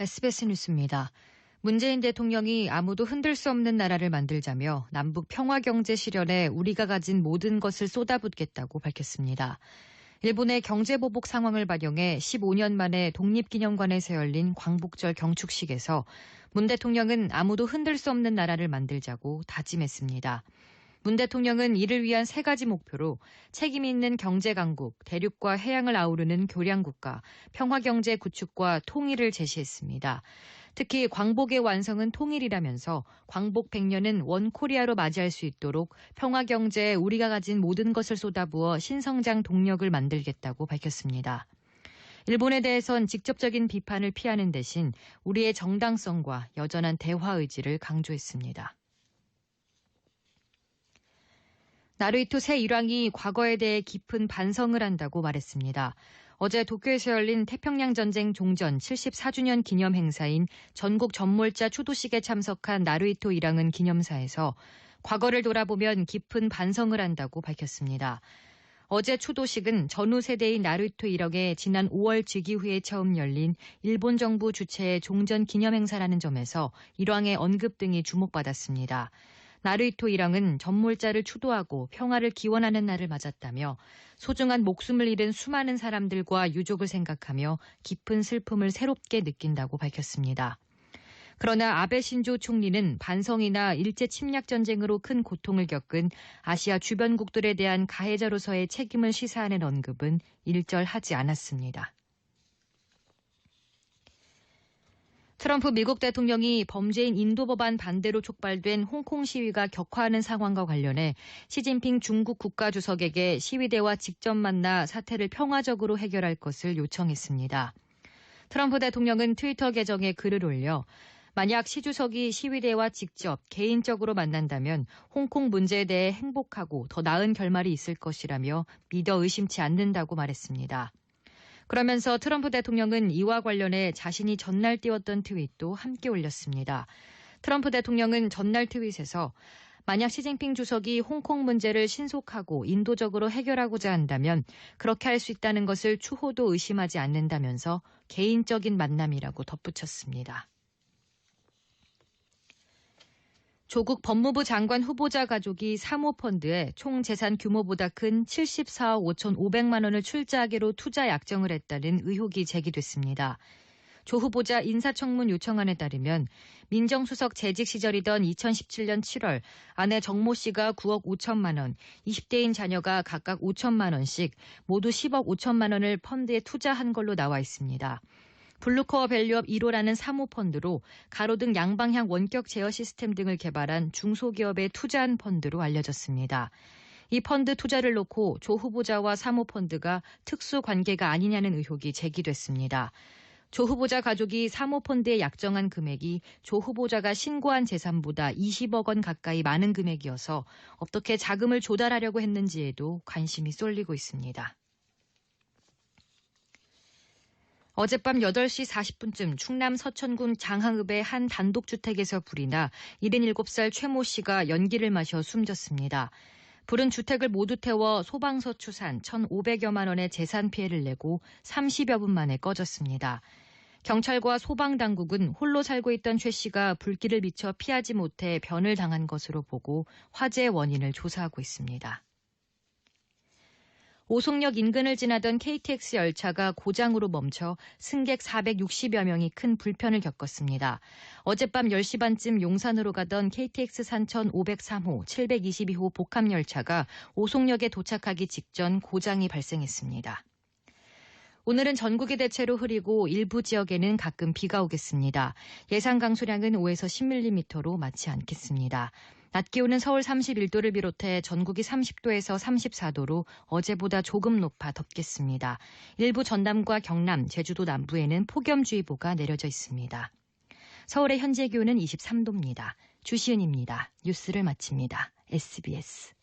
SBS 뉴스입니다. 문재인 대통령이 아무도 흔들 수 없는 나라를 만들자며 남북 평화경제 실현에 우리가 가진 모든 것을 쏟아붓겠다고 밝혔습니다. 일본의 경제보복 상황을 반영해 15년 만에 독립기념관에서 열린 광복절 경축식에서 문 대통령은 아무도 흔들 수 없는 나라를 만들자고 다짐했습니다. 문 대통령은 이를 위한 세 가지 목표로 책임 있는 경제 강국, 대륙과 해양을 아우르는 교량국가, 평화경제 구축과 통일을 제시했습니다. 특히 광복의 완성은 통일이라면서 광복 100년은 원코리아로 맞이할 수 있도록 평화경제에 우리가 가진 모든 것을 쏟아부어 신성장 동력을 만들겠다고 밝혔습니다. 일본에 대해선 직접적인 비판을 피하는 대신 우리의 정당성과 여전한 대화 의지를 강조했습니다. 나루히토 새 일왕이 과거에 대해 깊은 반성을 한다고 말했습니다. 어제 도쿄에서 열린 태평양 전쟁 종전 74주년 기념 행사인 전국 전몰자 추도식에 참석한 나루히토 일왕은 기념사에서 과거를 돌아보면 깊은 반성을 한다고 밝혔습니다. 어제 추도식은 전후 세대인 나루히토 일왕의 지난 5월 즉위 후에 처음 열린 일본 정부 주최의 종전 기념 행사라는 점에서 일왕의 언급 등이 주목받았습니다. 나루히토 일왕은 전몰자를 추도하고 평화를 기원하는 날을 맞았다며 소중한 목숨을 잃은 수많은 사람들과 유족을 생각하며 깊은 슬픔을 새롭게 느낀다고 밝혔습니다. 그러나 아베 신조 총리는 반성이나 일제 침략 전쟁으로 큰 고통을 겪은 아시아 주변국들에 대한 가해자로서의 책임을 시사하는 언급은 일절하지 않았습니다. 트럼프 미국 대통령이 범죄인 인도 법안 반대로 촉발된 홍콩 시위가 격화하는 상황과 관련해 시진핑 중국 국가주석에게 시위대와 직접 만나 사태를 평화적으로 해결할 것을 요청했습니다. 트럼프 대통령은 트위터 계정에 글을 올려 만약 시 주석이 시위대와 직접 개인적으로 만난다면 홍콩 문제에 대해 행복하고 더 나은 결말이 있을 것이라며 믿어 의심치 않는다고 말했습니다. 그러면서 트럼프 대통령은 이와 관련해 자신이 전날 띄웠던 트윗도 함께 올렸습니다. 트럼프 대통령은 전날 트윗에서 만약 시진핑 주석이 홍콩 문제를 신속하고 인도적으로 해결하고자 한다면 그렇게 할 수 있다는 것을 추호도 의심하지 않는다면서 개인적인 만남이라고 덧붙였습니다. 조국 법무부 장관 후보자 가족이 사모펀드에 총 재산 규모보다 큰 74억 5,500만 원을 출자하기로 투자 약정을 했다는 의혹이 제기됐습니다. 조 후보자 인사청문 요청안에 따르면 민정수석 재직 시절이던 2017년 7월 아내 정모 씨가 9억 5천만 원, 20대인 자녀가 각각 5천만 원씩 모두 10억 5천만 원을 펀드에 투자한 걸로 나와 있습니다. 블루코어 밸류업 1호라는 사모펀드로 가로등 양방향 원격 제어 시스템 등을 개발한 중소기업에 투자한 펀드로 알려졌습니다. 이 펀드 투자를 놓고 조 후보자와 사모펀드가 특수관계가 아니냐는 의혹이 제기됐습니다. 조 후보자 가족이 사모펀드에 약정한 금액이 조 후보자가 신고한 재산보다 20억 원 가까이 많은 금액이어서 어떻게 자금을 조달하려고 했는지에도 관심이 쏠리고 있습니다. 어젯밤 8시 40분쯤 충남 서천군 장항읍의 한 단독주택에서 불이 나 77살 최모 씨가 연기를 마셔 숨졌습니다. 불은 주택을 모두 태워 소방서 추산 1,500여만 원의 재산 피해를 내고 30여 분 만에 꺼졌습니다. 경찰과 소방당국은 홀로 살고 있던 최 씨가 불길을 비춰 피하지 못해 변을 당한 것으로 보고 화재의 원인을 조사하고 있습니다. 오송역 인근을 지나던 KTX 열차가 고장으로 멈춰 승객 460여 명이 큰 불편을 겪었습니다. 어젯밤 10시 반쯤 용산으로 가던 KTX 산천 503호, 722호 복합열차가 오송역에 도착하기 직전 고장이 발생했습니다. 오늘은 전국이 대체로 흐리고 일부 지역에는 가끔 비가 오겠습니다. 예상 강수량은 5에서 10mm로 많지 않겠습니다. 낮 기온은 서울 31도를 비롯해 전국이 30도에서 34도로 어제보다 조금 높아 덥겠습니다. 일부 전남과 경남, 제주도 남부에는 폭염주의보가 내려져 있습니다. 서울의 현재 기온은 23도입니다. 주시은입니다. 뉴스를 마칩니다. SBS